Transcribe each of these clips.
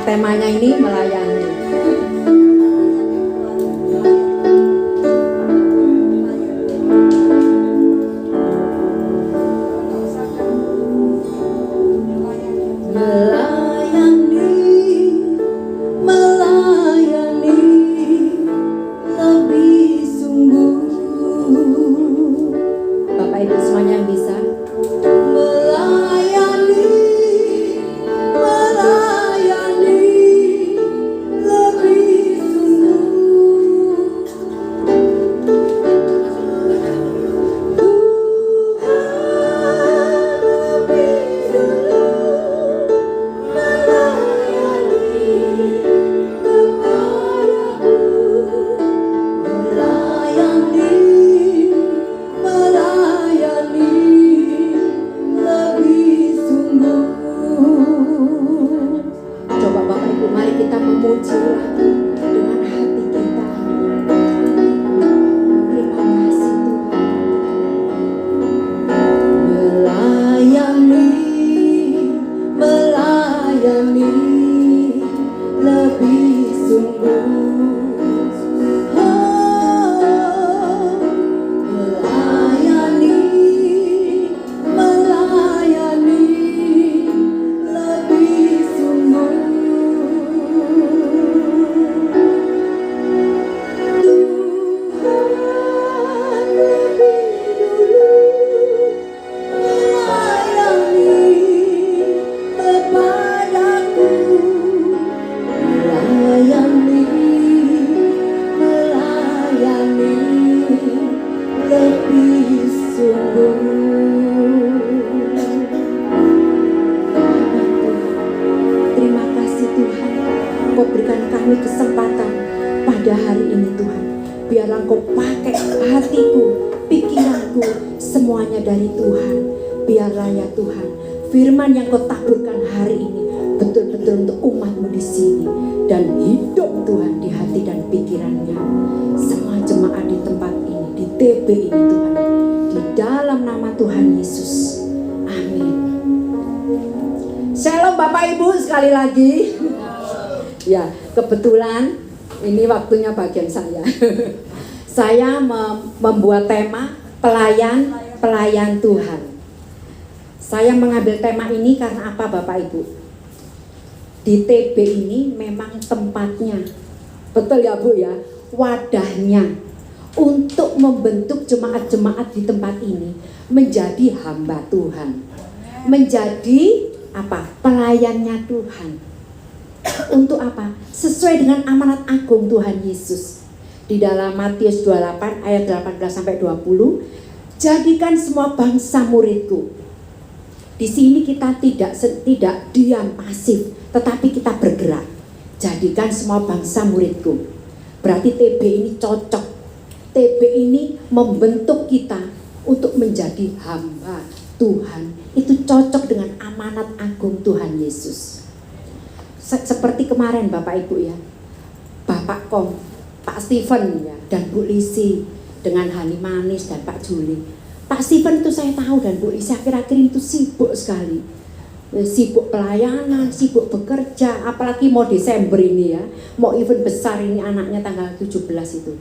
temanya ini melayani. Firman yang kau taburkan hari ini betul-betul untuk umat-Mu di sini dan hidup Tuhan di hati dan pikirannya semua jemaat di tempat ini, di TB ini Tuhan, di dalam nama Tuhan Yesus. Amin. Shalom Bapak Ibu sekali lagi. Ya, kebetulan ini waktunya bagian saya. Saya membuat tema pelayan Tuhan. Saya mengambil tema ini karena apa Bapak Ibu? Di TB ini memang tempatnya, betul ya Bu ya, wadahnya untuk membentuk jemaat-jemaat di tempat ini menjadi hamba Tuhan, menjadi apa? Pelayannya Tuhan. Untuk apa? Sesuai dengan amanat agung Tuhan Yesus. Di dalam Matius 28 ayat 18 sampai 20, jadikan semua bangsa muridku. Di sini kita tidak diam pasif, tetapi kita bergerak. Jadikan semua bangsa muridku. Berarti TB ini cocok. TB ini membentuk kita untuk menjadi hamba Tuhan. Itu cocok dengan amanat agung Tuhan Yesus. Seperti kemarin Bapak Ibu ya, Bapak Kom, Pak Steven ya, dan Bu Lisi dengan Hani Manis dan Pak Juli. Pak Steven itu saya tahu dan Bu Lisa akhir-akhir itu sibuk sekali. Sibuk pelayanan, sibuk bekerja, apalagi mau Desember ini ya, mau event besar ini anaknya tanggal 17 itu.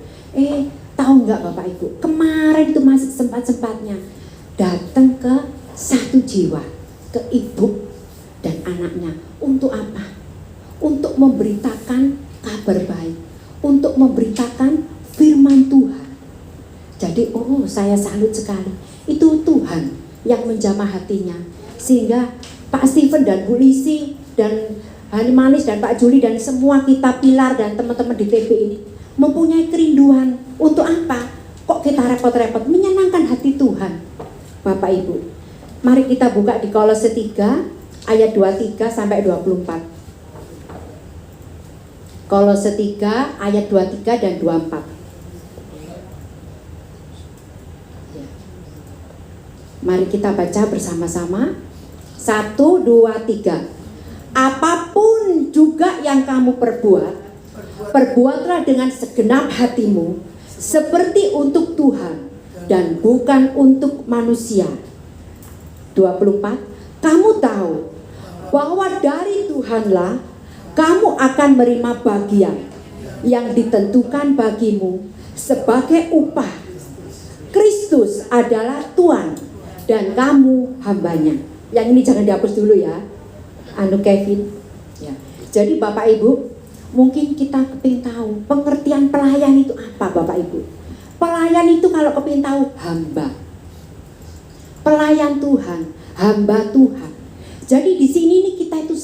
Tahu nggak Bapak Ibu, kemarin itu masih sempat-sempatnya datang ke satu jiwa, ke ibu dan anaknya. Untuk apa? Untuk memberitakan kabar baik, untuk memberitakan firman Tuhan. Jadi saya salut sekali. Itu Tuhan yang menjamah hatinya. Sehingga Pak Steven dan Bu Lisi dan Hani Manis dan Pak Juli dan semua kita pilar dan teman-teman di TB ini mempunyai kerinduan. Untuk apa? Kok kita repot-repot? Menyenangkan hati Tuhan. Bapak Ibu, mari kita buka di Kolose 3 ayat 23 sampai 24. Kolose 3 ayat 23 dan 24. Mari kita baca bersama-sama. 1, 2, 3. Apapun juga yang kamu perbuat, perbuatlah dengan segenap hatimu, seperti untuk Tuhan dan bukan untuk manusia. 24. Kamu tahu bahwa dari Tuhanlah kamu akan menerima bagian yang ditentukan bagimu sebagai upah. Kristus adalah Tuhan dan kamu hambanya. Yang ini jangan dihapus dulu ya, Kevin ya. Jadi Bapak Ibu, mungkin kita kepingin tahu pengertian pelayan itu apa Bapak Ibu. Pelayan itu kalau kepingin tahu, hamba. Pelayan Tuhan, hamba Tuhan. Jadi di sini nih kita itu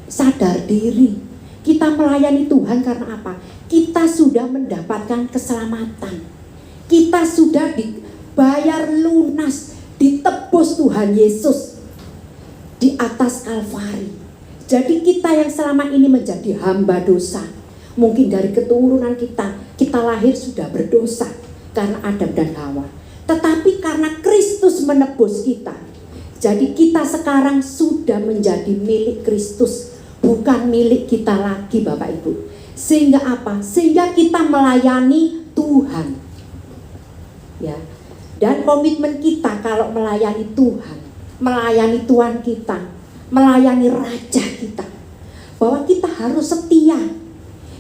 sadar diri. Kita melayani Tuhan karena apa? Kita sudah mendapatkan keselamatan. Kita sudah dibayar lunas, ditebus Tuhan Yesus di atas Kalvari. Jadi kita yang selama ini menjadi hamba dosa, mungkin dari keturunan kita lahir sudah berdosa karena Adam dan Hawa. Tetapi karena Kristus menebus kita, jadi kita sekarang sudah menjadi milik Kristus, bukan milik kita lagi Bapak Ibu. Sehingga apa? Sehingga kita melayani Tuhan. Ya. Dan komitmen kita kalau melayani Tuhan, melayani Tuhan kita, melayani Raja kita, bahwa kita harus setia.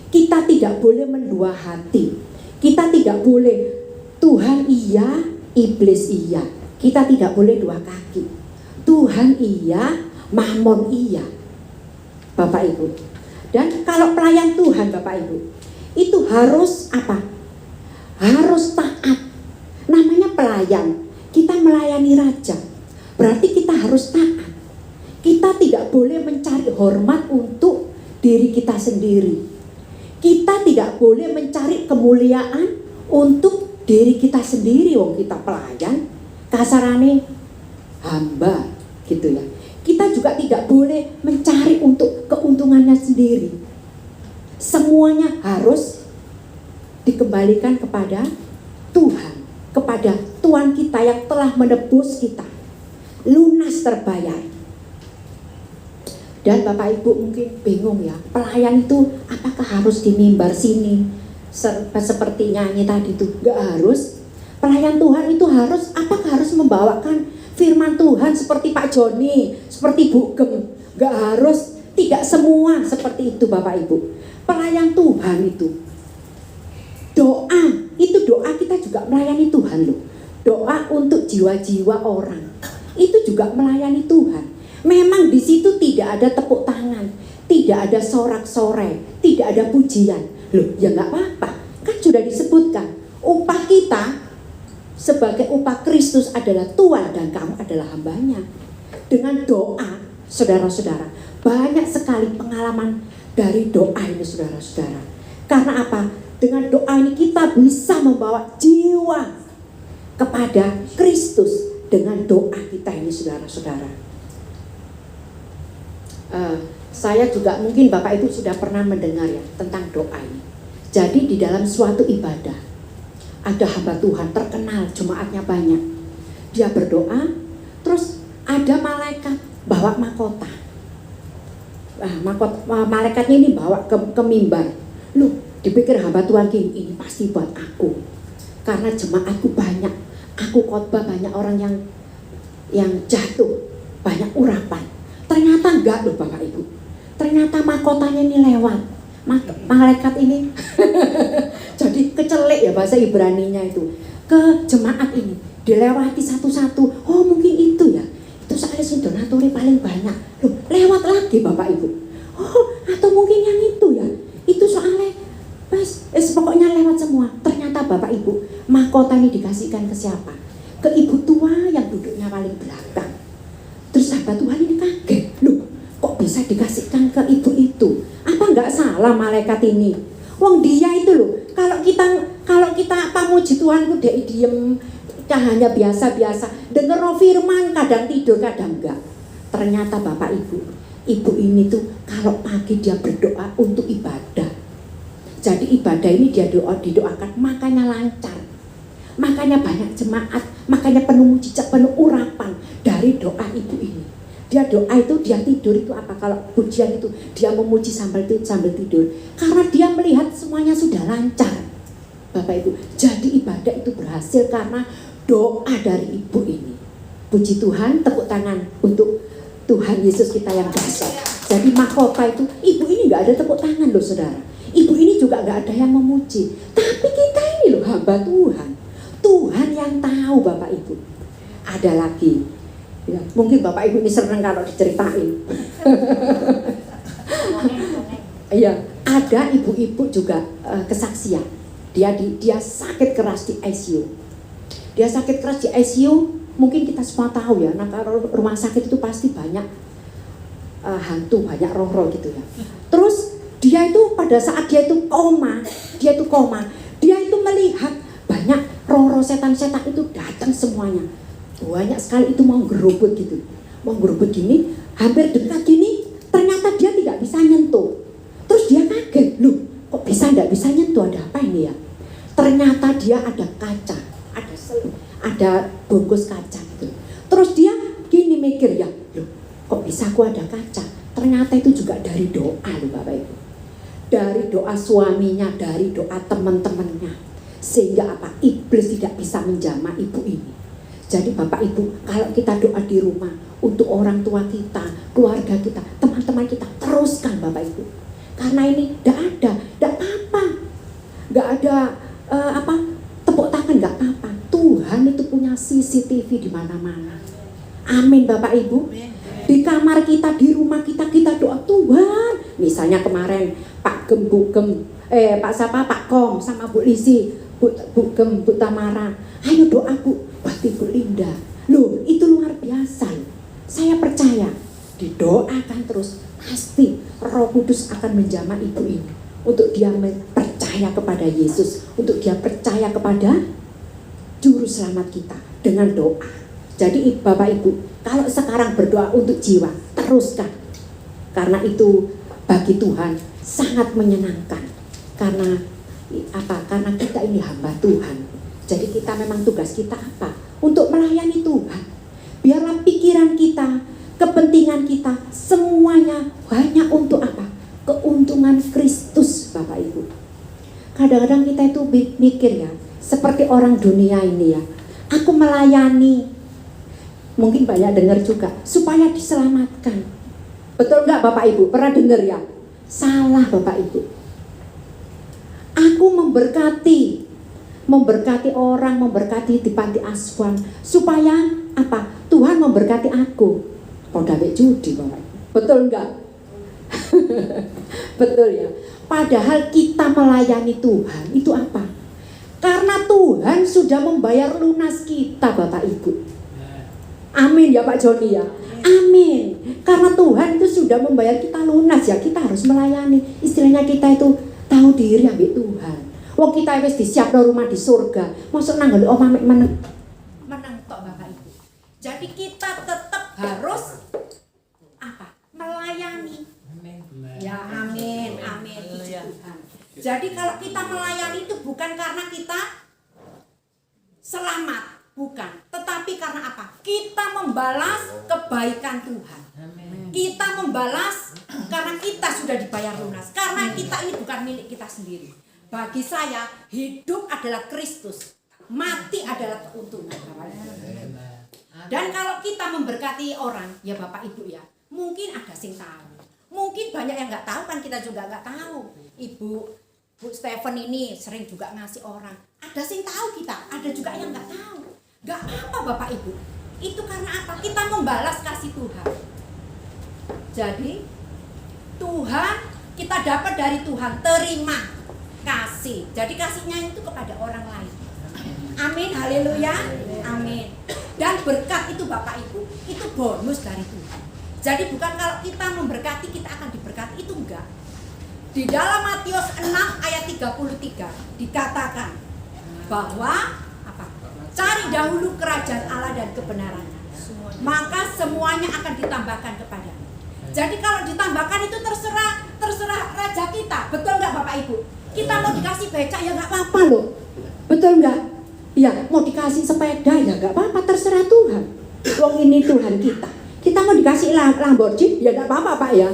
Kita tidak boleh mendua hati. Kita tidak boleh Tuhan iya, iblis iya. Kita tidak boleh dua kaki. Tuhan iya, Mammon iya. Bapak Ibu. Dan kalau pelayan Tuhan Bapak Ibu, itu harus apa? Harus taat. Namanya pelayan. Kita melayani Raja. Berarti kita harus taat. Kita tidak boleh mencari hormat untuk diri kita sendiri. Kita tidak boleh mencari kemuliaan untuk diri kita sendiri. Wong kita pelayan, kasarane hamba gitu ya. Kita juga tidak boleh mencari untuk keuntungannya sendiri. Semuanya harus dikembalikan kepada Tuhan, kepada Tuhan kita yang telah menebus kita, lunas terbayar. Dan Bapak Ibu mungkin bingung ya, pelayan itu apakah harus di mimbar sini seperti nyanyi tadi itu? Gak harus. Pelayan Tuhan itu apakah harus membawakan firman Tuhan seperti Pak Joni, seperti Bu Gem? Gak harus. Tidak semua seperti itu Bapak Ibu. Pelayan Tuhan itu doa kita juga melayani Tuhan loh. Doa untuk jiwa-jiwa orang itu juga melayani Tuhan. Memang di situ tidak ada tepuk tangan, tidak ada sorak-sorai, tidak ada pujian. Loh, ya nggak apa-apa. Kan sudah disebutkan, upah kita sebagai upah Kristus adalah Tuhan dan kamu adalah hambanya. Dengan doa, saudara-saudara, banyak sekali pengalaman dari doa ini saudara-saudara. Karena apa? Dengan doa ini kita bisa membawa jiwa kepada Kristus dengan doa kita ini saudara-saudara. Saya juga mungkin Bapak Ibu sudah pernah mendengar ya tentang doa ini. Jadi di dalam suatu ibadah ada hamba Tuhan terkenal, jemaatnya banyak. Dia berdoa, terus ada malaikat bawa mahkota. Malaikatnya ini bawa ke mimbar. Loh, dipikir hamba Tuhan ini pasti buat aku. Karena jemaatku banyak, aku khotbah banyak orang yang jatuh, banyak urapan. Ternyata enggak loh Bapak Ibu. Ternyata mahkotanya ini lewat. Malaikat ini jadi kecelik ya bahasa Ibraninya itu. Ke jemaat ini dilewati satu-satu. Oh mungkin itu ya. Itu soalnya donaturnya paling banyak. Loh, lewat lagi Bapak Ibu. Oh atau mungkin yang itu ya. Itu soalnya pokoknya lewat semua. Ternyata Bapak Ibu, mahkota ini dikasihkan ke siapa? Ke ibu tua yang duduknya paling belakang. Terus sahabat Tuhan ini kaget, loh kok bisa dikasihkan ke ibu itu? Apa nggak salah malaikat ini? Wong dia itu loh, kalau kita pamuji Tuhan itu dia diem, hanya biasa-biasa, denger firman, kadang tidur, kadang enggak. Ternyata Bapak Ibu ini tuh kalau pagi dia berdoa untuk ibadah. Jadi ibadah ini dia didoakan, makanya lancar. Makanya banyak jemaat, makanya penuh mujizat, penuh urapan dari doa ibu ini. Dia doa itu, dia tidur itu apa? Kalau pujian itu, dia memuji sambil tidur. Karena dia melihat semuanya sudah lancar. Bapak Ibu, jadi ibadah itu berhasil karena doa dari ibu ini. Puji Tuhan, tepuk tangan untuk Tuhan Yesus kita yang dahsyat. Jadi mahkota itu, ibu ini nggak ada tepuk tangan loh saudara. Ibu ini juga nggak ada yang memuji. Tapi kita ini loh hamba Tuhan. Tuhan yang tahu Bapak Ibu. Ada lagi. Ya, mungkin Bapak Ibu ini senang kalau diceritain. Iya, ada ibu-ibu juga kesaksian. Dia sakit keras di ICU. Dia sakit keras di ICU. Mungkin kita semua tahu ya. Nah, kalau rumah sakit itu pasti banyak hantu, banyak roh-roh gitu ya. Terus dia itu pada saat dia itu koma, dia itu melihat banyak roh-roh setan-setan itu datang semuanya. Banyak sekali itu mau gerobot gitu. Mau gerobot gini, hampir dekat gini, ternyata dia tidak bisa nyentuh. Terus dia kaget, loh kok tidak bisa nyentuh, ada apa ini ya? Ternyata dia ada kaca, ada bungkus kaca gitu. Terus dia gini mikir ya, loh kok bisa aku ada kaca? Ternyata itu juga dari doa loh Bapak Ibu. Dari doa suaminya, dari doa teman-temannya. Sehingga apa? Iblis tidak bisa menjamah ibu ini. Jadi Bapak Ibu, kalau kita doa di rumah untuk orang tua kita, keluarga kita, teman-teman kita, teruskan Bapak Ibu. Karena ini tidak apa-apa. Nggak ada tepuk tangan, nggak apa-apa. Tuhan itu punya CCTV di mana-mana. Amin Bapak Ibu. Di kamar kita, di rumah kita, kita doa Tuhan. Misalnya kemarin Pak Gem, Bu Gem, Pak Kom sama Bu Lisi, Bu Gem, Bu Tamara, ayo doa Bu buat Ibu Linda. Loh itu luar biasa. Saya percaya didoakan terus pasti Roh Kudus akan menjamah ibu ini untuk dia percaya kepada Yesus, untuk dia percaya kepada Juru Selamat kita dengan doa. Jadi Bapak Ibu, kalau sekarang berdoa untuk jiwa, teruskan. Karena itu bagi Tuhan sangat menyenangkan. Karena apa? Karena kita ini hamba Tuhan. Jadi kita memang tugas kita apa? Untuk melayani Tuhan. Biarlah pikiran kita, kepentingan kita, semuanya hanya untuk apa? Keuntungan Kristus Bapak Ibu. Kadang-kadang kita itu mikir ya, seperti orang dunia ini ya. Aku melayani, mungkin banyak dengar juga, supaya diselamatkan. Betul nggak Bapak Ibu? Pernah dengar ya? Salah Bapak Ibu. Aku memberkati orang, memberkati di panti asuhan, supaya apa? Tuhan memberkati aku. Podawek judi Bapak Ibu. Betul nggak? Betul ya. Padahal kita melayani Tuhan itu apa? Karena Tuhan sudah membayar lunas kita Bapak Ibu. Amin ya Pak Joni ya. Amin. Karena Tuhan itu sudah membayar kita lunas ya, kita harus melayani. Istilahnya kita itu tahu diri ambil Tuhan. Wong kita wis disiapno rumah di surga. Masuk nanggone omah mek meneng tok Bapak Ibu. Jadi kita tetap harus apa? Melayani. Ya amin. Amin. Tuhan. Jadi kalau kita melayani itu bukan karena kita selamat, bukan, tetapi karena apa? Kita membalas kebaikan Tuhan. Kita membalas karena kita sudah dibayar lunas. Karena kita ini bukan milik kita sendiri. Bagi saya, hidup adalah Kristus, mati adalah keuntungan. Dan kalau kita memberkati orang, ya Bapak Ibu ya, mungkin ada sing tahu, mungkin banyak yang nggak tahu, kan kita juga nggak tahu. Bu Stephen ini sering juga ngasih orang. Ada sing tahu kita, ada juga yang nggak tahu. Gak apa Bapak Ibu. Itu karena apa? Kita membalas kasih Tuhan. Jadi Tuhan, kita dapat dari Tuhan, terima kasih. Jadi kasihnya itu kepada orang lain. Amin, haleluya. Amin. Dan berkat itu Bapak Ibu, itu bonus dari Tuhan. Jadi bukan kalau kita memberkati kita akan diberkati, itu enggak. Di dalam Matius 6 ayat 33 dikatakan bahwa apa? Cari dahulu kerajaan Allah dan kebenarannya, maka semuanya akan ditambahkan kepadamu. Jadi kalau ditambahkan itu terserah raja kita. Betul nggak Bapak Ibu? Kita mau dikasih becak ya nggak apa-apa loh. Betul nggak? Ya mau dikasih sepeda ya nggak apa-apa, terserah Tuhan. Wong ini Tuhan kita. Kita mau dikasih Lamborghini ya nggak apa-apa Pak ya.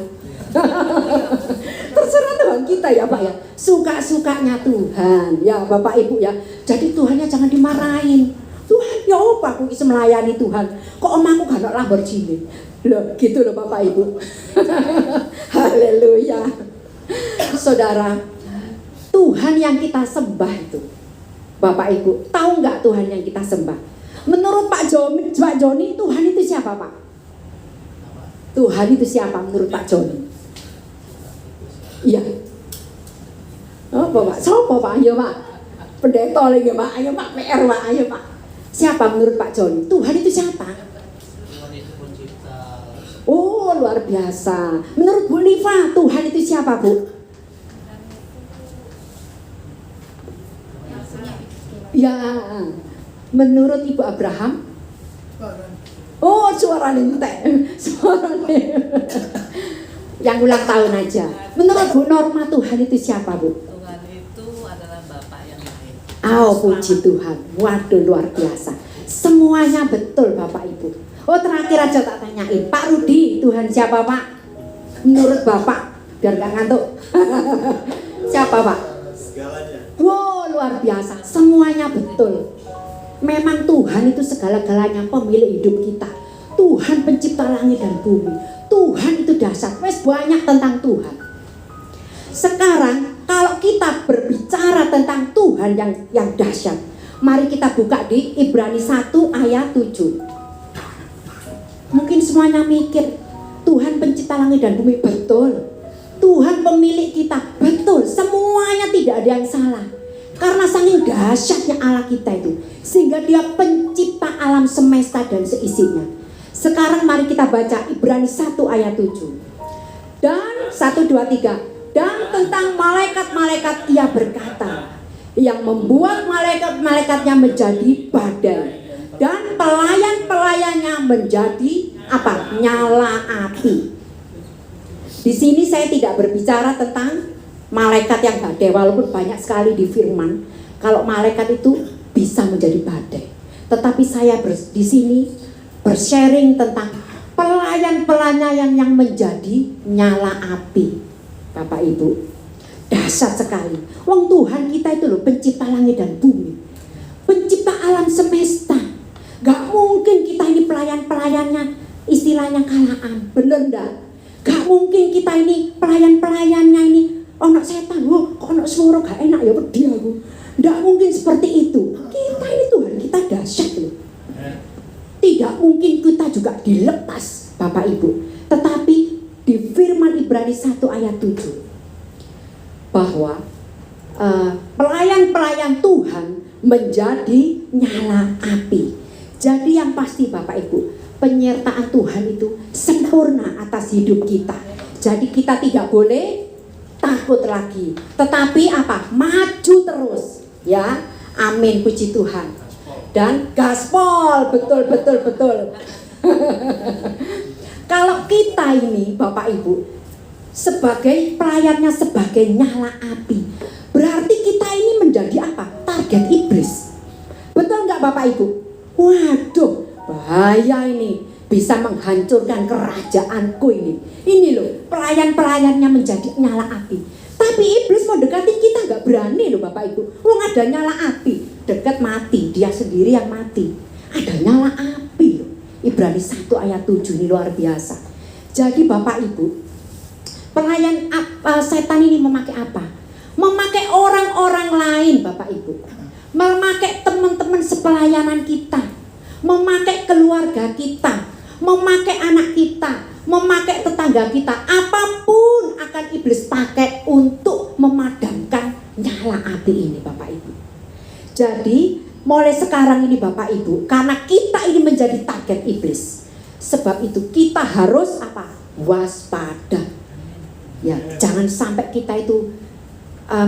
Terserah Tuhan kita ya Pak ya. Suka-sukanya Tuhan ya Bapak Ibu ya. Jadi Tuhannya jangan dimarahin. Tuhan ya apa aku bisa melayani Tuhan, kok omahku gak ada Lamborghini loh, gitu loh Bapak Ibu. Haleluya. Saudara, Tuhan yang kita sembah itu, Bapak Ibu, tahu nggak Tuhan yang kita sembah? Menurut Pak Joni, Tuhan itu siapa Pak? Tuhan itu siapa menurut Pak Joni? Iya. Oh Pak, siapa Pak? Ayo Pak. Pendeta lagi Pak, ayo Pak, PR Pak, ayo Pak. Siapa menurut Pak Joni? Tuhan itu siapa? Tuhan itu pencipta. Oh luar biasa. Menurut Bu Liva, Tuhan itu siapa Bu? Ya, menurut Ibu Abraham. Oh suara entek, suara yang ulang tahun aja. Menurut Bu Norma, Tuhan itu siapa Bu? Tuhan itu adalah Bapa yang lain. Oh puji Tuhan, waduh luar biasa. Semuanya betul Bapak Ibu. Oh terakhir aja tak tanyain, Pak Rudi, Tuhan siapa Pak? Menurut Bapak, biar gak ngantuk. Siapa Pak? Segalanya. Wow luar biasa, semuanya betul. Memang Tuhan itu segala-galanya, pemilik hidup kita. Tuhan pencipta langit dan bumi. Tuhan itu dahsyat. Wes banyak tentang Tuhan. Sekarang kalau kita berbicara tentang Tuhan yang dahsyat, mari kita buka di Ibrani 1 ayat 7. Mungkin semuanya mikir, Tuhan pencipta langit dan bumi, betul. Tuhan pemilik kita, betul. Semuanya tidak ada yang salah. Karena saking dahsyatnya Allah kita itu, sehingga Dia pencipta alam semesta dan seisinya. Sekarang mari kita baca Ibrani 1 ayat 7. Dan 1, 2, 3. Dan tentang malaikat-malaikat Ia berkata, yang membuat malaikat-malaikatnya menjadi badai, dan pelayan-pelayannya menjadi apa? Nyala api. Di sini saya tidak berbicara tentang malaikat yang badai, walaupun banyak sekali di firman kalau malaikat itu bisa menjadi badai. Tetapi saya di sini bersharing tentang pelayan-pelayan yang menjadi nyala api. Bapak Ibu, dahsyat sekali. Wong Tuhan kita itu loh pencipta langit dan bumi, pencipta alam semesta. Gak mungkin kita ini pelayan-pelayannya istilahnya kalaan, bener ndak? Gak mungkin kita ini pelayan-pelayannya ini ono setan, kok ono suara gak enak ya pedih aku. Nggak mungkin seperti itu. Kita ini Tuhan, kita dahsyat loh. Tidak mungkin kita juga dilepas Bapak Ibu. Tetapi di firman Ibrani 1 ayat 7 bahwa pelayan-pelayan Tuhan menjadi nyala api. Jadi yang pasti Bapak Ibu, penyertaan Tuhan itu sempurna atas hidup kita. Jadi kita tidak boleh takut lagi, tetapi apa? Maju terus, ya. Amin, puji Tuhan. Dan gaspol, betul. Kalau kita ini Bapak Ibu sebagai pelayannya, sebagai nyala api, berarti kita ini menjadi apa? Target iblis. Betul nggak Bapak Ibu? Waduh, bahaya ini, bisa menghancurkan kerajaanku ini. Ini loh, pelayan-pelayannya menjadi nyala api. Tapi iblis mau dekatin kita nggak berani loh Bapak Ibu. Wong ada nyala api, dekat mati, dia sendiri yang mati. Ada nyala api loh. Ibrani 1 ayat 7 ini luar biasa. Jadi Bapak Ibu, pelayan setan ini memakai apa? Memakai orang-orang lain Bapak Ibu. Memakai teman-teman sepelayanan kita, memakai keluarga kita, memakai anak kita, memakai tetangga kita. Apapun akan iblis pakai untuk memadamkan nyala api ini Bapak Ibu. Jadi mulai sekarang ini Bapak Ibu, karena kita ini menjadi target iblis, sebab itu kita harus apa? Waspada. Ya, jangan sampai kita itu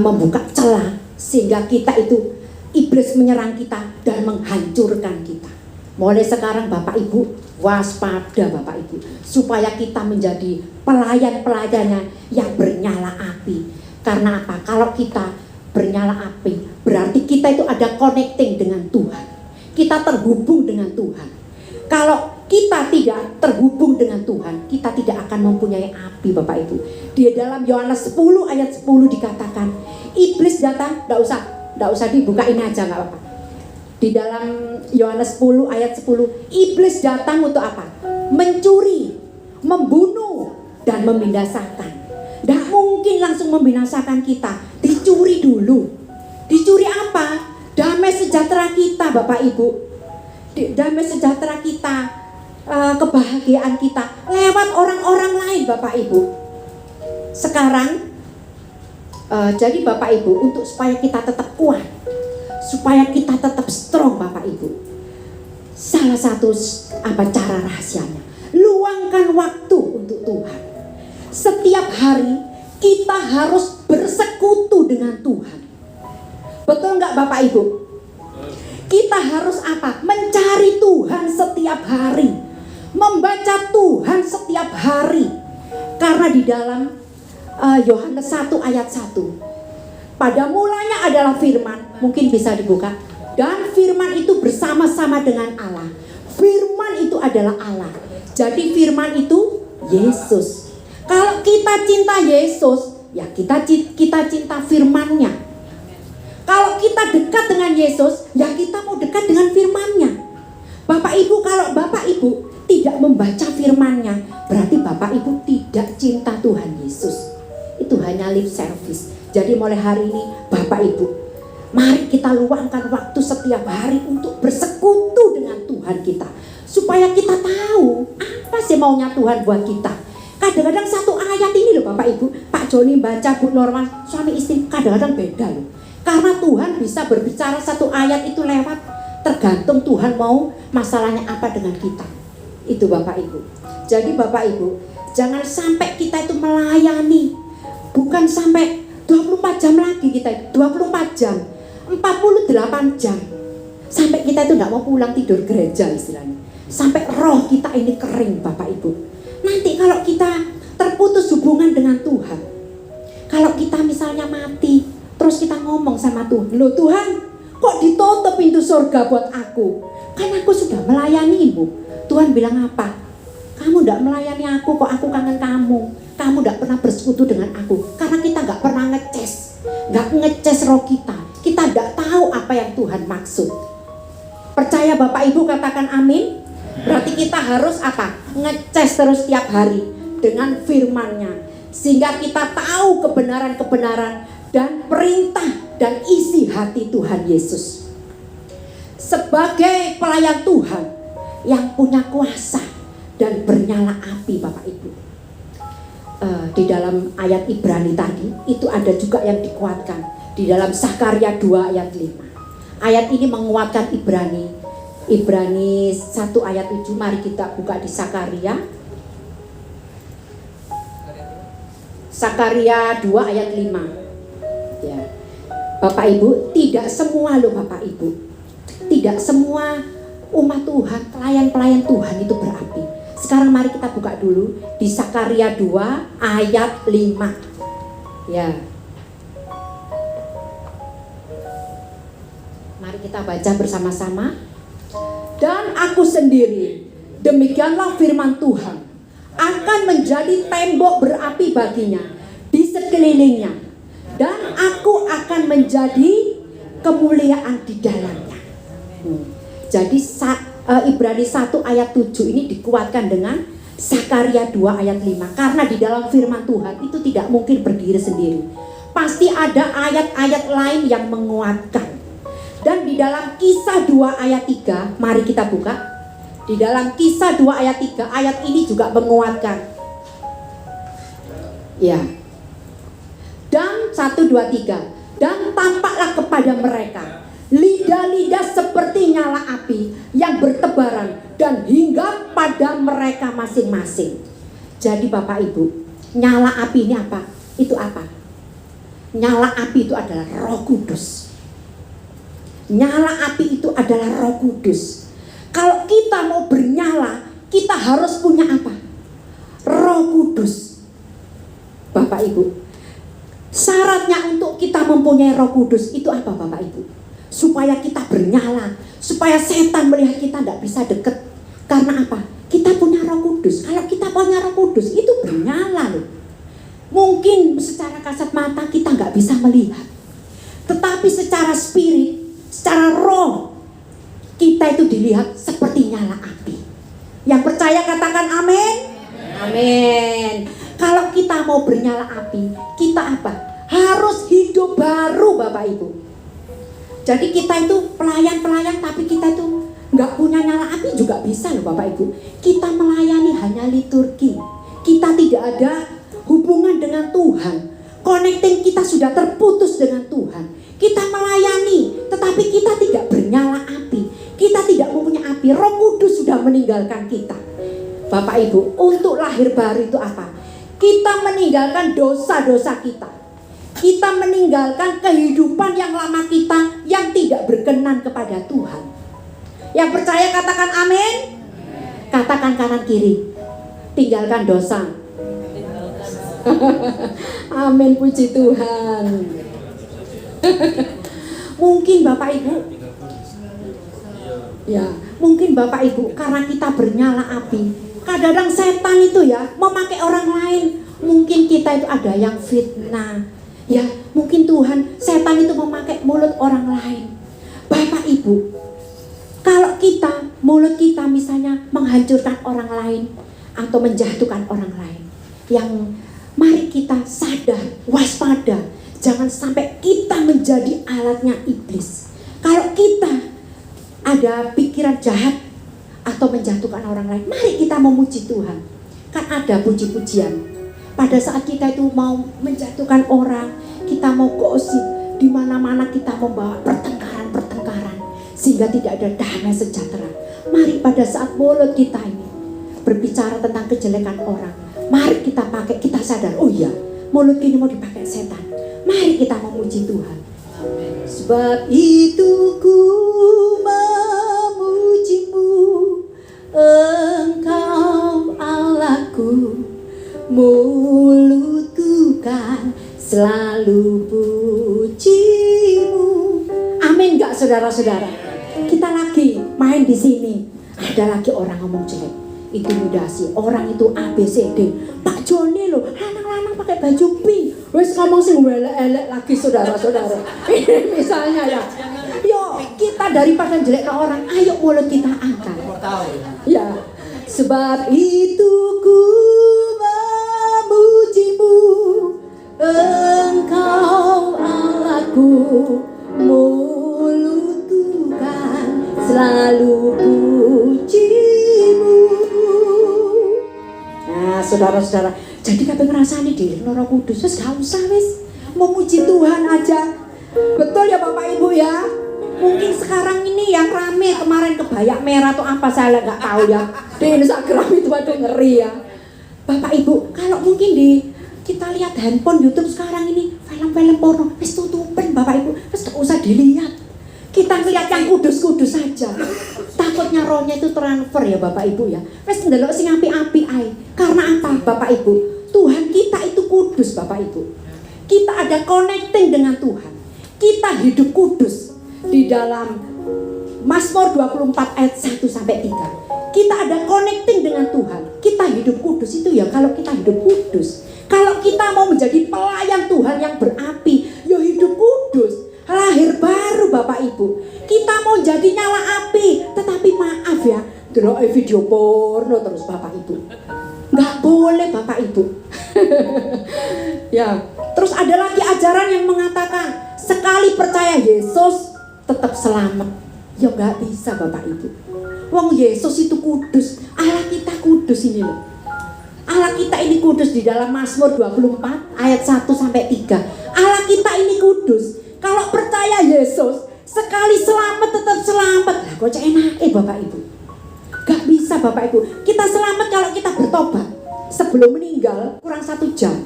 membuka celah sehingga kita itu iblis menyerang kita dan menghancurkan kita. Mulai sekarang Bapak Ibu waspada Bapak Ibu, supaya kita menjadi pelayan-pelayannya yang bernyala api. Karena apa? Kalau kita bernyala api, berarti kita itu ada connecting dengan Tuhan. Kita terhubung dengan Tuhan. Kalau kita tidak terhubung dengan Tuhan, kita tidak akan mempunyai api Bapak Ibu. Di dalam Yohanes 10 ayat 10 dikatakan, iblis datang, enggak usah dibukain aja, enggak apa-apa. Di dalam Yohanes 10 ayat 10, iblis datang untuk apa? Mencuri, membunuh, dan membinasakan. Tidak mungkin langsung membinasakan kita, dicuri dulu. Dicuri apa? Damai sejahtera kita, Bapak Ibu. Damai sejahtera kita, kebahagiaan kita lewat orang-orang lain, Bapak Ibu. Sekarang jadi Bapak Ibu, untuk supaya kita tetap kuat, supaya kita tetap strong, Bapak Ibu, salah satu cara rahasianya, luangkan waktu untuk Tuhan. Setiap hari kita harus bersekutu dengan Tuhan. Betul nggak Bapak Ibu? Kita harus apa? Mencari Tuhan setiap hari, membaca Tuhan setiap hari. Karena di dalam Yohanes 1 ayat 1, pada mulanya adalah firman, mungkin bisa dibuka. Dan firman itu bersama-sama dengan Allah. Firman itu adalah Allah. Jadi firman itu Yesus. Kalau kita cinta Yesus, ya kita cinta firman-Nya. Kalau kita dekat dengan Yesus, ya kita mau dekat dengan firman-Nya. Bapak Ibu, kalau Bapak Ibu tidak membaca firman-Nya, berarti Bapak Ibu tidak cinta Tuhan Yesus. Itu hanya lip service. Jadi mulai hari ini Bapak Ibu, mari kita luangkan waktu setiap hari untuk bersekutu dengan Tuhan kita, supaya kita tahu apa sih maunya Tuhan buat kita. Kadang-kadang satu ayat ini loh Bapak Ibu, Pak Joni baca, Bu Norman, suami istri, kadang-kadang beda loh. Karena Tuhan bisa berbicara satu ayat itu lewat, tergantung Tuhan mau masalahnya apa dengan kita. Itu Bapak Ibu. Jadi Bapak Ibu, jangan sampai kita itu melayani, bukan sampai 24 jam lagi kita, 24 jam, 48 jam, sampai kita itu tidak mau pulang tidur gereja istilahnya, sampai roh kita ini kering Bapak Ibu. Nanti kalau kita terputus hubungan dengan Tuhan, kalau kita misalnya mati, terus kita ngomong sama Tuhan, loh Tuhan, kok ditutup pintu surga buat aku? Kan aku sudah melayanimu. Tuhan bilang apa? Kamu tidak melayani aku, kok aku kangen kamu. Kamu tidak pernah bersekutu dengan aku. Karena kita nggak pernah ngeces roh kita. Kita tidak tahu apa yang Tuhan maksud. Percaya Bapak Ibu, katakan amin. Berarti kita harus apa? Ngeces terus setiap hari dengan firman-Nya, sehingga kita tahu kebenaran-kebenaran dan perintah dan isi hati Tuhan Yesus. Sebagai pelayan Tuhan yang punya kuasa dan bernyala api Bapak Ibu, di dalam ayat Ibrani tadi itu ada juga yang dikuatkan di dalam Sakaria 2 ayat 5. Ayat ini menguatkan Ibrani 1 ayat 7. Mari kita buka di Sakaria 2 ayat 5. Ya. Bapak Ibu, tidak semua loh Bapak Ibu, tidak semua umat Tuhan, pelayan-pelayan Tuhan itu berapi. Sekarang mari kita buka dulu di Sakaria 2 ayat 5. Ya. Mari kita baca bersama-sama. Dan aku sendiri, demikianlah firman Tuhan, akan menjadi tembok berapi baginya di sekelilingnya, dan aku akan menjadi kemuliaan di dalamnya. Jadi Ibrani 1 ayat 7 ini dikuatkan dengan Sakaria 2 ayat 5. Karena di dalam firman Tuhan itu tidak mungkin berdiri sendiri, pasti ada ayat-ayat lain yang menguatkan. Dan di dalam Kisah 2 ayat 3, mari kita buka. Di dalam Kisah 2 ayat 3, ayat ini juga menguatkan. Ya. Dan 1, 2, 3. Dan tampaklah kepada mereka lidah-lidah seperti nyala api yang bertebaran dan hinggap pada mereka masing-masing. Jadi Bapak Ibu, nyala api ini apa? Itu apa? Nyala api itu adalah Roh Kudus. Nyala api itu adalah Roh Kudus. Kalau kita mau bernyala, kita harus punya apa? Roh Kudus. Bapak Ibu, syaratnya untuk kita mempunyai Roh Kudus itu apa Bapak Ibu? Supaya kita bernyala, supaya setan melihat kita tidak bisa dekat. Karena apa? Kita punya Roh Kudus. Kalau kita punya Roh Kudus itu bernyala loh. Mungkin secara kasat mata kita nggak bisa melihat, tetapi secara spirit, secara roh, kita itu dilihat seperti nyala api. Yang percaya katakan amin. Amin. Kalau kita mau bernyala api, kita apa? Harus hidup baru Bapak Ibu. Jadi kita itu pelayan-pelayan, tapi kita itu nggak punya nyala api juga bisa loh Bapak Ibu. Kita melayani hanya liturgi. Kita tidak ada hubungan dengan Tuhan. Connecting kita sudah terputus dengan Tuhan. Kita melayani, tetapi kita tidak bernyala api. Kita tidak mempunyai api. Roh Kudus sudah meninggalkan kita. Bapak Ibu, untuk lahir baru itu apa? Kita meninggalkan dosa-dosa kita. Kita meninggalkan kehidupan yang lama kita yang tidak berkenan kepada Tuhan. Yang percaya katakan amin. Katakan kanan kiri, tinggalkan dosa. Amin, puji Tuhan. Mungkin Bapak Ibu, ya mungkin Bapak Ibu karena kita bernyala api, kadang-kadang setan itu ya memakai orang lain. Mungkin kita itu ada yang fitnah, ya mungkin Tuhan, setan itu memakai mulut orang lain. Bapak Ibu, kalau kita, mulut kita misalnya menghancurkan orang lain atau menjatuhkan orang lain, yang mari kita sadar, waspada, jangan sampai kita menjadi alatnya iblis. Kalau kita ada pikiran jahat atau menjatuhkan orang lain, mari kita memuji Tuhan. Kan ada puji-pujian. Pada saat kita itu mau menjatuhkan orang, kita mau gosip, di mana-mana kita membawa pertengkaran, sehingga tidak ada damai sejahtera. Mari pada saat mulut kita ini berbicara tentang kejelekan orang, mari kita pakai, kita sadar, oh iya, mulut ini mau dipakai setan. Mari kita memuji Tuhan. Sebab itu ku memujimu, Engkau Allahku, mulutku kan selalu pujimu. Amin gak saudara-saudara? Kita lagi main di sini, ada lagi orang ngomong jelek, intimidasi, orang itu ABCD. Pak Joni loh, lanang-lanang pakai baju pink, wes ngomong sing elek lagi saudara-saudara. Ini misalnya ya, yuk kita daripada jelek ke orang, ayo mulut kita angkat. Ya, sebab itu ku memujimu, Engkau Allahku, mulutku kan selalu pujimu. Nah saudara-saudara, jadi kabeh ngrasani diri Roh Kudus, wis gak usah wis memuji Tuhan aja. Betul ya Bapak Ibu ya. Mungkin sekarang ini yang rame kemarin kebaya merah atau apa saya nggak tahu ya. Di Instagram itu ada ngeri ya. Bapak Ibu, kalau mungkin kita lihat handphone YouTube sekarang ini film-film porno, wis tutupin Bapak Ibu, wis gak usah dilihat. Kita lihat yang kudus-kudus saja. Takutnya rohnya itu transfer ya Bapak Ibu ya. Wis ndelok sing api-api ae. Karena apa Bapak Ibu? Tuhan kita itu kudus Bapak Ibu. Kita ada connecting dengan Tuhan. Kita hidup kudus. Di dalam Mazmur 24 ayat 1 sampai 3. Kita ada connecting dengan Tuhan. Kita hidup kudus itu ya kalau kita hidup kudus. Kalau kita mau menjadi pelayan Tuhan yang berapi, ya hidup kudus. Lahir baru Bapak Ibu. Kita mau jadi nyala api, tetapi maaf ya, delok video porno terus Bapak Ibu. Nggak boleh Bapak Ibu. Ya, terus ada lagi ajaran yang mengatakan sekali percaya Yesus tetap selamat. Ya nggak bisa Bapak Ibu. Wong Yesus itu kudus, Allah kita kudus ini loh. Allah kita ini kudus di dalam Mazmur 24 ayat 1 sampai 3. Allah kita ini kudus. Kalau percaya Yesus, sekali selamat tetap selamat. Lah kok enak Bapak Ibu. Gak bisa Bapak Ibu. Kita selamat kalau kita bertobat. Sebelum meninggal kurang 1 jam.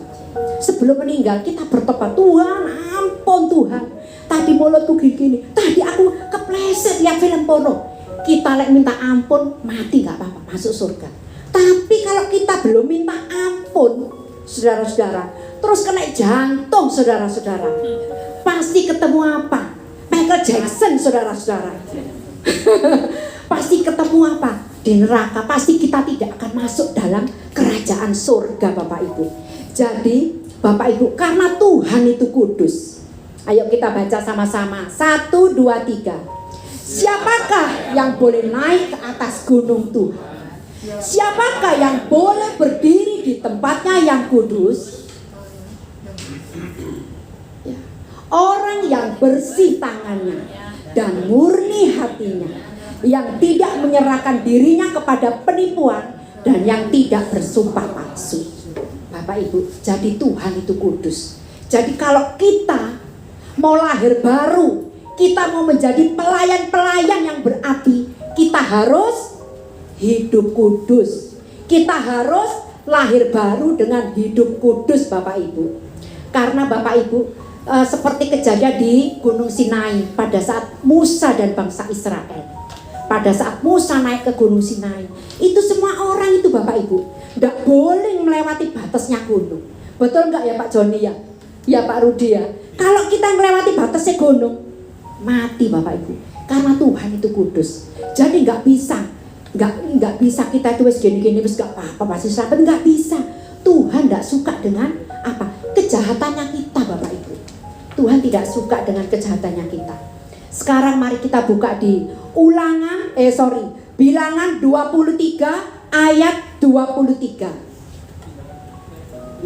Sebelum meninggal kita bertobat. Tuhan ampun Tuhan. Tadi mulutku gini. Tadi aku kepleset lihat film porno. Kita minta ampun, mati gak apa-apa, masuk surga. Tapi kalau kita belum minta ampun, saudara-saudara, terus kena jantung saudara-saudara, pasti ketemu apa? Michael Jackson saudara-saudara. Pasti ketemu apa? Di neraka. Pasti kita tidak akan masuk dalam kerajaan surga Bapak Ibu. Jadi Bapak Ibu, karena Tuhan itu kudus. Ayo kita baca sama-sama. 1, 2, 3. Siapakah yang boleh naik ke atas gunung Tuhan? Siapakah yang boleh berdiri di tempatnya yang kudus? Ya. Orang yang bersih tangannya dan murni hatinya, yang tidak menyerahkan dirinya kepada penipuan dan yang tidak bersumpah palsu. Bapak Ibu, jadi Tuhan itu kudus. Jadi kalau kita mau lahir baru, kita mau menjadi pelayan-pelayan yang berarti, kita harus hidup kudus. Kita harus lahir baru dengan hidup kudus, Bapak Ibu. Karena Bapak Ibu, seperti kejadian di Gunung Sinai pada saat Musa dan bangsa Israel. Pada saat Musa naik ke Gunung Sinai, itu semua orang itu Bapak Ibu tidak boleh melewati batasnya gunung. Betul nggak ya Pak Joni ya? Ya Pak Rudi ya. Kalau kita melewati batasnya gunung, mati Bapak Ibu. Karena Tuhan itu kudus. Jadi nggak bisa kita itu wes gini-gini wes nggak apa-apa pasti selamat, nggak bisa. Tuhan tidak suka dengan apa? Kejahatannya kita Bapak Ibu. Tuhan tidak suka dengan kejahatannya kita. Sekarang mari kita buka di Bilangan 23 ayat 23.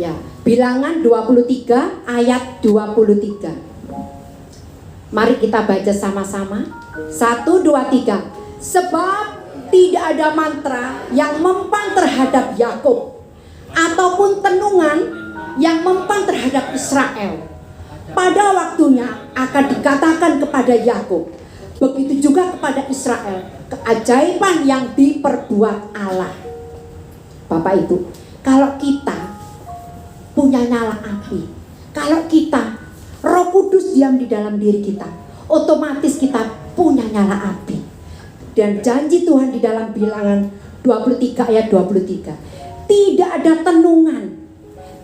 Ya, Bilangan 23 ayat 23. Mari kita baca sama-sama. 1, 2, 3. Sebab tidak ada mantra yang mempan terhadap Yakub ataupun tenungan yang mempan terhadap Israel. Pada waktunya akan dikatakan kepada Yakub, begitu juga kepada Israel, keajaiban yang diperbuat Allah. Bapak Ibu, kalau kita punya nyala api, kalau kita Roh Kudus diam di dalam diri kita, otomatis kita punya nyala api. Dan janji Tuhan di dalam Bilangan 23 ayat 23, tidak ada tenungan,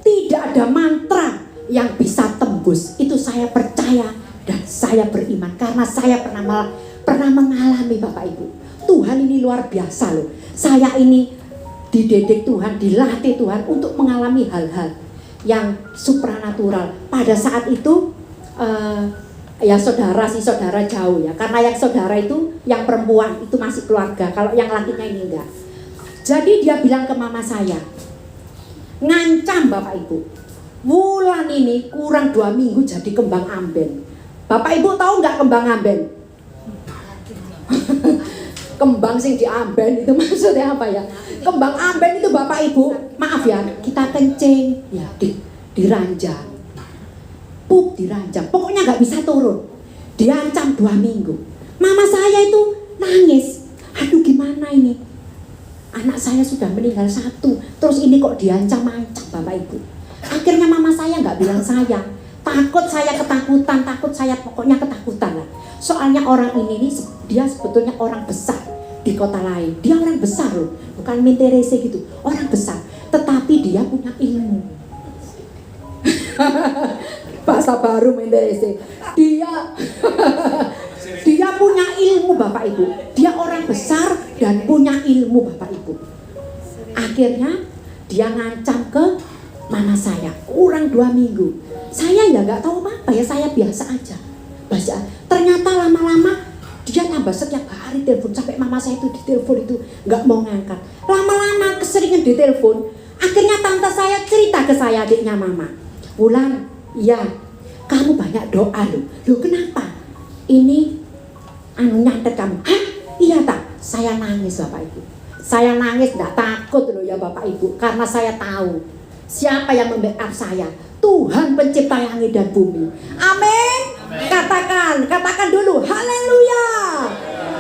tidak ada mantra yang bisa tembus. Itu saya percaya dan saya beriman karena saya pernah mengalami Bapak Ibu. Tuhan ini luar biasa loh. Saya ini dididik Tuhan, dilatih Tuhan untuk mengalami hal-hal yang supranatural. Pada saat itu ya saudara jauh ya. Karena yang saudara itu yang perempuan itu masih keluarga. Kalau yang lakinya ini enggak. Jadi dia bilang ke mama saya, ngancam Bapak Ibu, Wulan ini kurang 2 minggu jadi kembang amben. Bapak Ibu tahu nggak kembang amben? Kembang sing diamben itu maksudnya apa ya? Kembang amben itu Bapak Ibu, maaf ya, kita kencing ya diranjang. Pup diranjang, pokoknya nggak bisa turun. Diancam 2 minggu. Mama saya itu nangis. Aduh gimana ini? Anak saya sudah meninggal 1, terus ini kok diancam-ancam Bapak Ibu. Akhirnya mama saya nggak bilang saya. Takut saya ketakutan, pokoknya ketakutan lah. Soalnya orang ini dia sebetulnya orang besar di kota lain. Dia orang besar loh, bukan menterese gitu, orang besar. Tetapi dia punya ilmu. Bahasa baru menterese. Dia punya ilmu Bapak Ibu. Dia orang besar dan punya ilmu Bapak Ibu. Akhirnya dia ngancam ke mama saya, kurang 2 minggu. Saya ya nggak tahu apa ya, saya biasa aja. Ternyata lama-lama dia tambah setiap hari telepon, sampai mama saya itu ditelepon itu nggak mau ngangkat. Lama-lama keseringan ditelepon. Akhirnya tante saya cerita ke saya, adiknya mama, Wulan, iya, kamu banyak doa loh. Loh kenapa? Ini nyantet kamu. Hah? Iya tak? Saya nangis Bapak Ibu. Saya nangis nggak takut loh ya Bapak Ibu, karena saya tahu siapa yang membackup saya? Tuhan pencipta langit dan bumi. Amin. Katakan dulu haleluya.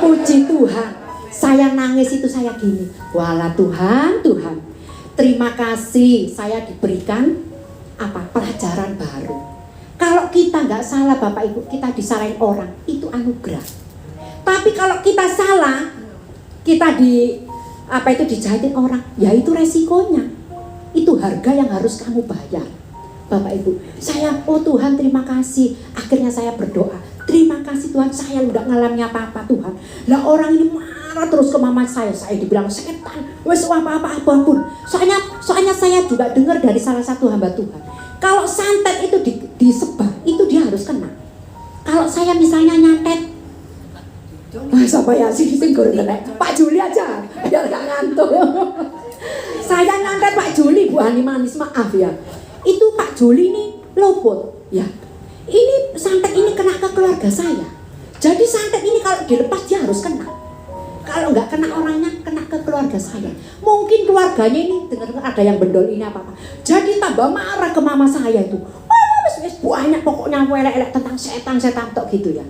Puji Tuhan. Saya nangis itu saya gini, wala Tuhan, terima kasih saya diberikan pelajaran baru. Kalau kita nggak salah Bapak Ibu, kita disalahin orang, itu anugerah. Tapi kalau kita salah, kita dijahitin orang, ya itu resikonya. Itu harga yang harus kamu bayar. Bapak Ibu, oh Tuhan terima kasih. Akhirnya saya berdoa, terima kasih Tuhan, saya udah ngalami apa-apa Tuhan. Lah orang ini marah terus ke mama saya dibilang setan, wes apa-apa pun. Soalnya saya juga dengar dari salah satu hamba Tuhan, kalau santet itu disebar, itu dia harus kena. Kalau saya misalnya nyantet, Coba ya sing goreng kena. Pak Juli aja biar gak ngantuk. Saya ngangkat Pak Juli, Bu Hani Manis, maaf ya. Itu Pak Juli nih luput ya. Ini santet ini kena ke keluarga saya. Jadi santet ini kalau dilepas dia harus kena. Kalau nggak kena orangnya, kena ke keluarga saya. Mungkin keluarganya ini dengar ada yang bendol ini apa-apa. Jadi tambah marah ke mama saya itu. Banyak pokoknya welek-welek tentang setan-setan tok gitu ya.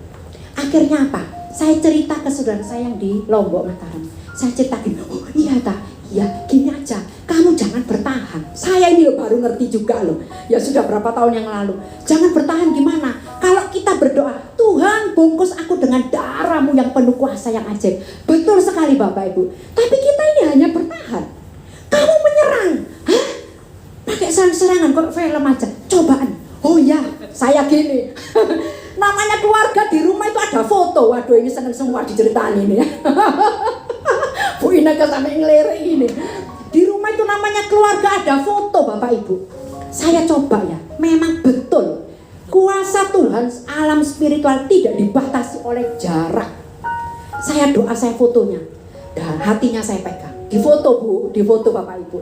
Akhirnya apa? Saya cerita ke saudara saya yang di Lombok Mataram. Saya ceritakin, oh iya tak, iya gini aja. Kamu jangan bertahan. Saya ini loh baru ngerti juga loh. Ya sudah berapa tahun yang lalu. Jangan bertahan gimana? Kalau kita berdoa, Tuhan bungkus aku dengan darahmu yang penuh kuasa yang ajaib. Betul sekali Bapak Ibu. Tapi kita ini hanya bertahan. Kamu menyerang. Hah? Pakai serang-serangan kok film aja. Cobaan. Oh ya, saya gini. Namanya keluarga di rumah itu ada foto. Waduh ini seneng semua diceritain ini ya. Bu Ineke sampai ngelereng ini. Di rumah itu namanya keluarga ada foto Bapak Ibu. Saya coba ya, memang betul. Kuasa Tuhan alam spiritual tidak dibatasi oleh jarak. Saya doa, saya fotonya. Dan hatinya saya pegang. Di foto Bu, di foto Bapak Ibu.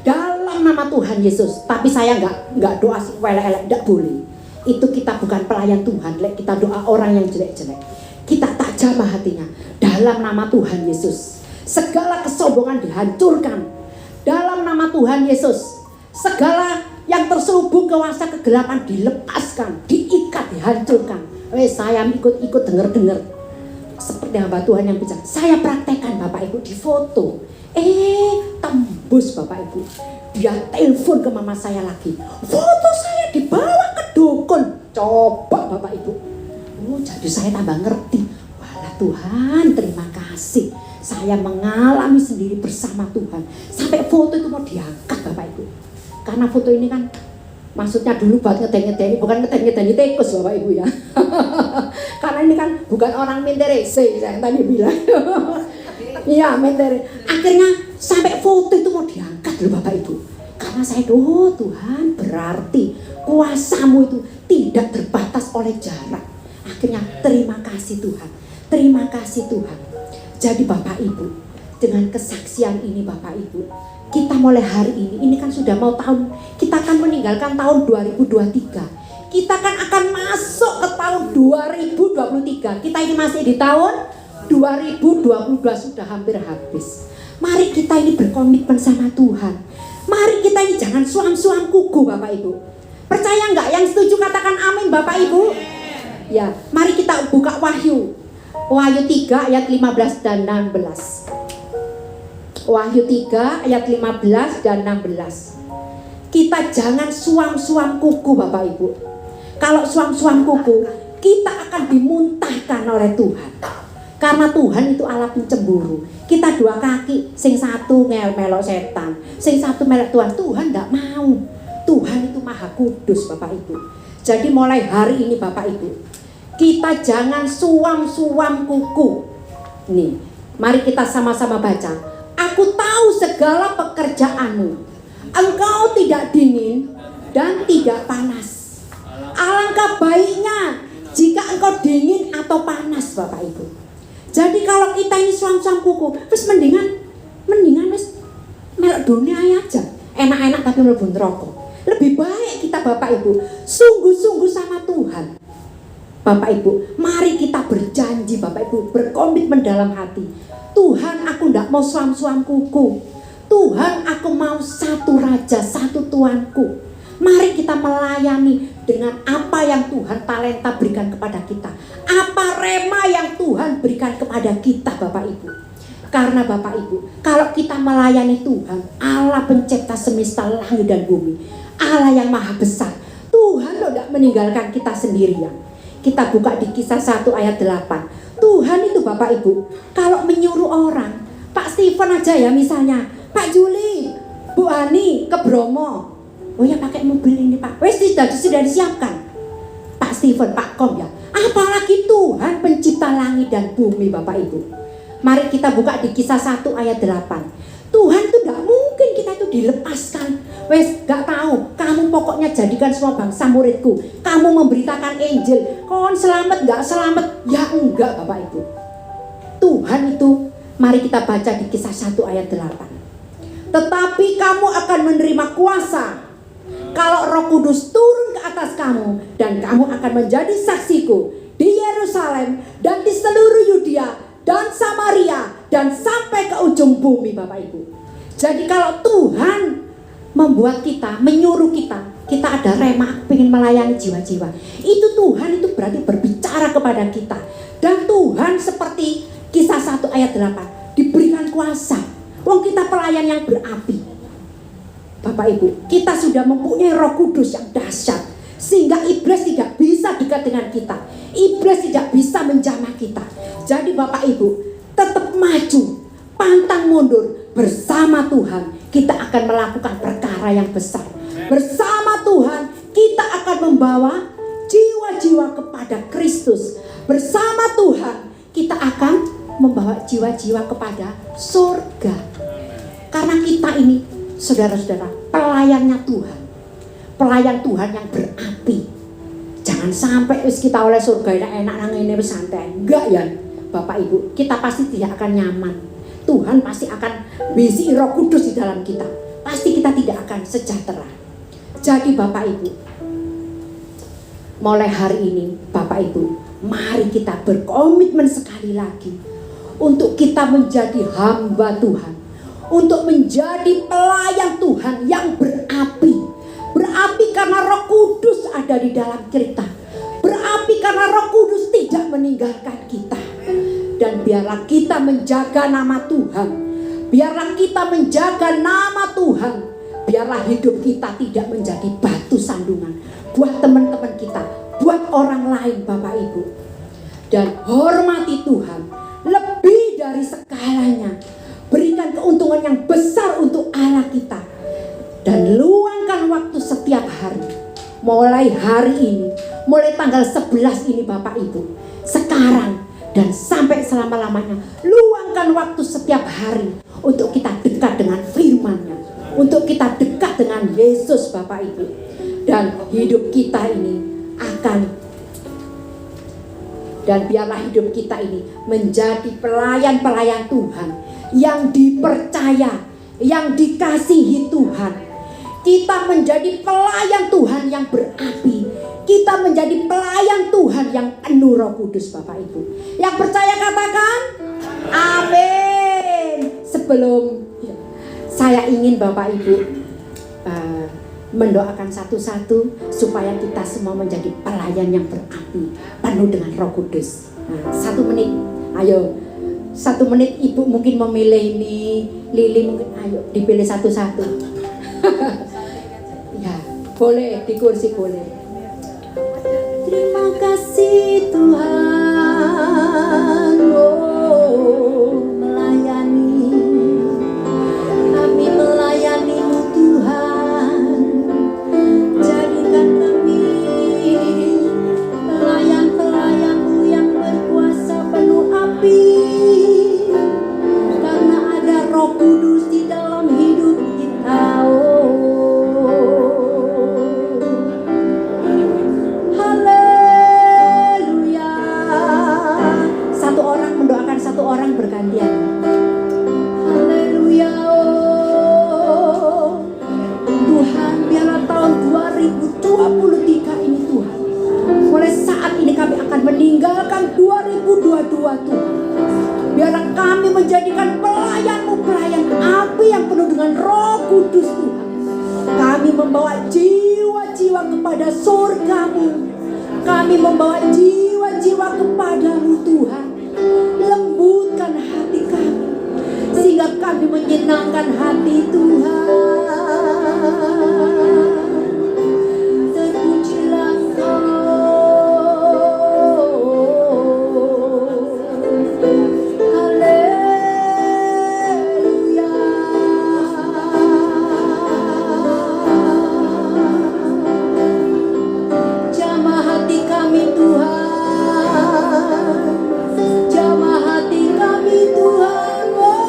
Dalam nama Tuhan Yesus. Tapi saya nggak doa welek-welek, nggak boleh. Itu kita bukan pelayan Tuhan. Kita doa orang yang jelek-jelek. Kita tak jamah hatinya. Dalam nama Tuhan Yesus. Segala kesombongan dihancurkan. Dalam nama Tuhan Yesus. Segala yang terselubung kuasa kegelapan dilepaskan, diikat, dihancurkan. Saya ikut dengar seperti hamba Tuhan yang bicara. Saya praktekkan Bapak Ibu di foto. Tembus Bapak Ibu. Dia telepon ke mama saya lagi. Foto saya dibawa ke dukun. Coba Bapak Ibu. Jadi saya tambah ngerti. Walah Tuhan, terima kasih. Saya mengalami sendiri bersama Tuhan. Sampai foto itu mau diangkat Bapak Ibu. Karena foto ini kan maksudnya dulu buat ngedeni, bukan ngedeni tikus Bapak Ibu ya. Karena ini kan bukan orang menterese yang tadi bilang. Iya mentere. Akhirnya sampai foto itu mau diangkat loh Bapak Ibu. Karena saya Tuhan berarti kuasamu itu tidak terbatas oleh jarak. Akhirnya terima kasih Tuhan. Terima kasih Tuhan. Jadi Bapak Ibu, dengan kesaksian ini Bapak Ibu, kita mulai hari ini kan sudah mau tahun, kita akan meninggalkan tahun 2023. Kita kan akan masuk ke tahun 2023. Kita ini masih di tahun 2022, sudah hampir habis. Mari kita ini berkomitmen sama Tuhan. Mari kita ini jangan suam-suam kuku Bapak Ibu. Percaya nggak? Yang setuju katakan amin Bapak Ibu. Ya, mari kita buka Wahyu 3 ayat 15 dan 16. Wahyu 3 ayat 15 dan 16. Kita jangan suam-suam kuku Bapak Ibu. Kalau suam-suam kuku, kita akan dimuntahkan oleh Tuhan. Karena Tuhan itu Allah pencemburu. Kita dua kaki, sing satu melok setan, sing satu melok Tuhan. Tuhan tidak mau. Tuhan itu maha kudus Bapak Ibu. Jadi mulai hari ini Bapak Ibu, kita jangan suam-suam kuku. Nih, mari kita sama-sama baca. Aku tahu segala pekerjaanmu. Engkau tidak dingin dan tidak panas. Alangkah baiknya jika engkau dingin atau panas Bapak Ibu. Jadi kalau kita ini suam-suam kuku, terus mendingan wis melok dunia aja. Enak-enak tapi mlebu neraka. Lebih baik kita Bapak Ibu sungguh-sungguh sama Tuhan. Bapak Ibu, mari kita berjanji Bapak Ibu, berkomitmen dalam hati. Tuhan, aku tidak mau suam-suam kuku. Tuhan, aku mau satu raja, satu Tuanku. Mari kita melayani dengan apa yang Tuhan talenta berikan kepada kita. Apa rema yang Tuhan berikan kepada kita Bapak Ibu. Karena Bapak Ibu, kalau kita melayani Tuhan, Allah pencipta semesta langit dan bumi, Allah yang maha besar, Tuhan loh tidak meninggalkan kita sendirian. Kita buka di Kisah 1 ayat 8. Tuhan itu Bapak Ibu, kalau menyuruh orang, Pak Steven aja ya misalnya, Pak Juli, Bu Ani ke Bromo. Oh ya pakai mobil ini Pak. Wes sudah disiapkan. Pak Steven, Pak Kom ya. Apalagi Tuhan pencipta langit dan bumi Bapak Ibu. Mari kita buka di Kisah 1 ayat 8. Tuhan itu tidak mungkin kita itu dilepaskan. Wes gak tahu, kamu pokoknya jadikan semua bangsa muridku. Kamu memberitakan Injil. Kon selamat gak selamat? Ya enggak Bapak Ibu. Tuhan itu, mari kita baca di Kisah 1 ayat 8. Tetapi kamu akan menerima kuasa kalau Roh Kudus turun ke atas kamu, dan kamu akan menjadi saksiku di Yerusalem dan di seluruh Yudea dan Samaria dan sampai ke ujung bumi, Bapak Ibu. Jadi kalau Tuhan membuat kita, menyuruh kita ada rema, pengen melayani jiwa-jiwa, itu Tuhan itu berarti berbicara kepada kita. Dan Tuhan seperti Kisah 1 ayat 8 diberikan kuasa. Wong kita pelayan yang berapi. Bapak Ibu, kita sudah mempunyai Roh Kudus yang dahsyat, sehingga iblis tidak bisa dekat dengan kita. Iblis tidak bisa menjamah kita. Jadi Bapak Ibu, tetap maju, pantang mundur. Bersama Tuhan kita akan melakukan perkara yang besar. Bersama Tuhan kita akan membawa jiwa-jiwa kepada Kristus. Bersama Tuhan kita akan membawa jiwa-jiwa kepada surga. Karena kita ini, saudara-saudara, pelayannya Tuhan. Pelayan Tuhan yang berapi. Jangan sampai kita oleh surga enak nang ini santai. Enggak ya Bapak Ibu, kita pasti tidak akan nyaman. Tuhan pasti akan bisi Roh Kudus di dalam kita. Pasti kita tidak akan sejahtera. Jadi Bapak Ibu, mulai hari ini Bapak Ibu, mari kita berkomitmen sekali lagi untuk kita menjadi hamba Tuhan, untuk menjadi pelayan Tuhan yang berapi. Berapi karena Roh Kudus ada di dalam kita. Berapi karena Roh Kudus tidak meninggalkan kita. Dan biarlah kita menjaga nama Tuhan. Biarlah kita menjaga nama Tuhan. Biarlah hidup kita tidak menjadi batu sandungan buat teman-teman kita, buat orang lain, Bapak Ibu. Dan hormati Tuhan lebih dari segalanya. Berikan keuntungan yang besar untuk Allah kita. Dan luangkan waktu setiap hari. Mulai hari ini, mulai tanggal 11 ini Bapak Ibu, sekarang dan sampai selama-lamanya, luangkan waktu setiap hari untuk kita dekat dengan firman-Nya, untuk kita dekat dengan Yesus Bapak Ibu. Dan hidup kita ini dan biarlah hidup kita ini menjadi pelayan-pelayan Tuhan yang dipercaya, yang dikasihi Tuhan. Kita menjadi pelayan Tuhan yang berapi. Kita menjadi pelayan Tuhan yang penuh Roh Kudus Bapak Ibu. Yang percaya katakan amin. Sebelum saya ingin Bapak Ibu mendoakan satu-satu supaya kita semua menjadi pelayan yang berapi, penuh dengan Roh Kudus. 1 menit, ayo 1 menit Ibu mungkin memilih ini, Lili mungkin ayo dipilih satu-satu. Ya, boleh di kursi boleh. Terima kasih Tuhan, oh melayani, kami melayani-Mu Tuhan. Jadikan kami pelayan-pelayan-Mu yang berkuasa penuh api. Karena ada Roh Kudus di dalam hidup kita. Haleluya. Satu orang bergantian. Haleluya. Tuhan, biarlah tahun 2023 ini Tuhan, mulai saat ini kami akan meninggalkan 2022 Tuhan. Biarlah kami menjadikan pelayan-Mu pelayan api yang penuh dengan Roh Kudus Tuhan. Kami membawa jiwa-jiwa kepada surga-Mu. Kami membawa jiwa-jiwa kepada-Mu Tuhan. Lembutkan hati kami sehingga kami menyenangkan hati Tuhan. Terpujilah Haleluya. Jamah hati kami Tuhan, jamah hati kami Tuhan. Oh,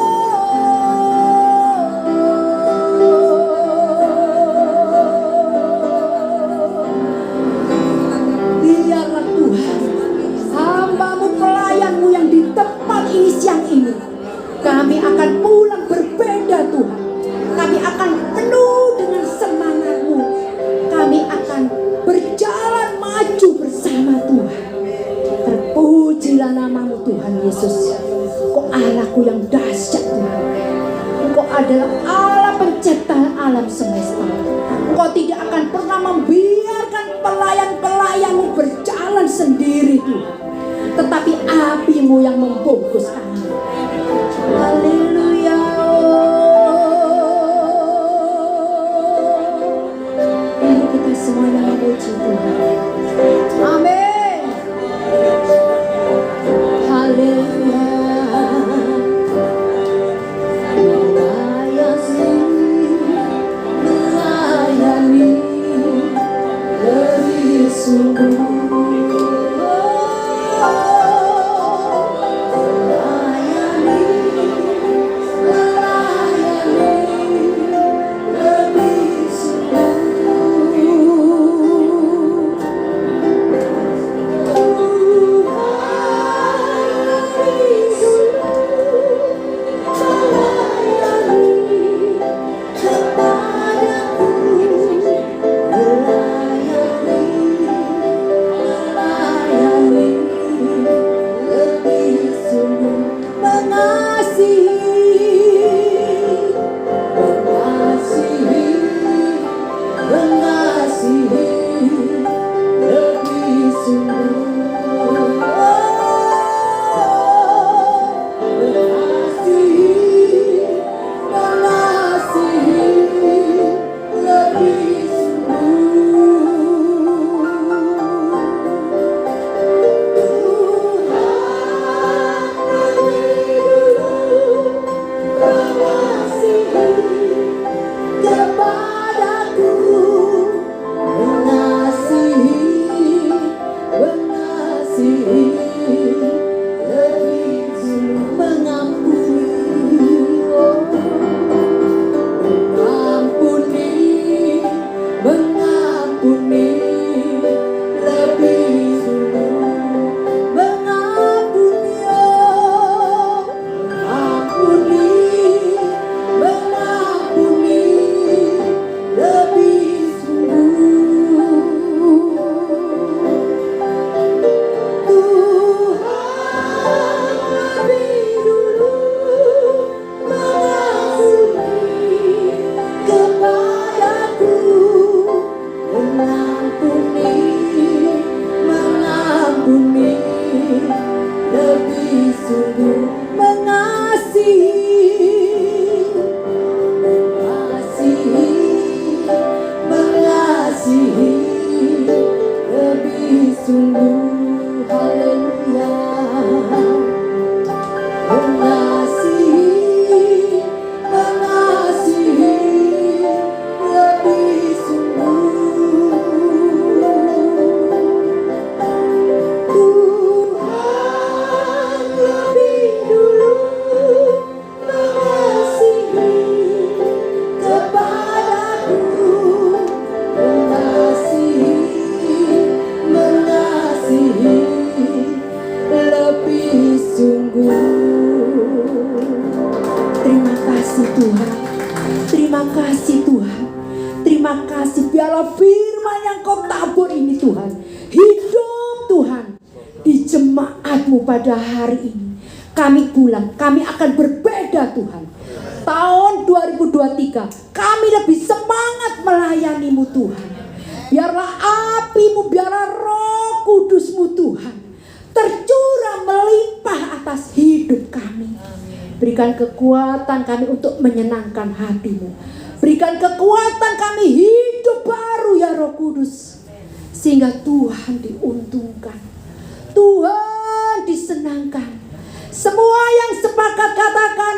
maju bersama Tuhan. Terpujilah namamu Tuhan Yesus. Kau Allahku yang dahsyat Tuhan. Engkau adalah Allah pencipta alam semesta. Engkau tidak akan pernah membiarkan pelayan-pelayanmu berjalan sendiri Tuhan. Tetapi apimu yang membungkus kami. Haleluya. Mari kita semuanya memuji Tuhan. Amin. Haleluya. Melayani lebih sungguh. Pada hari ini kami pulang, kami akan berbeda Tuhan. Tahun 2023 kami lebih semangat melayani-Mu Tuhan. Biarlah api-Mu, biarlah Roh Kudus-Mu Tuhan tercurah melimpah atas hidup kami. Berikan kekuatan kami untuk menyenangkan hati-Mu. Berikan kekuatan kami hidup baru ya Roh Kudus, sehingga Tuhan diuntungkan, Tuhan disenangkan. Semua yang sepakat katakan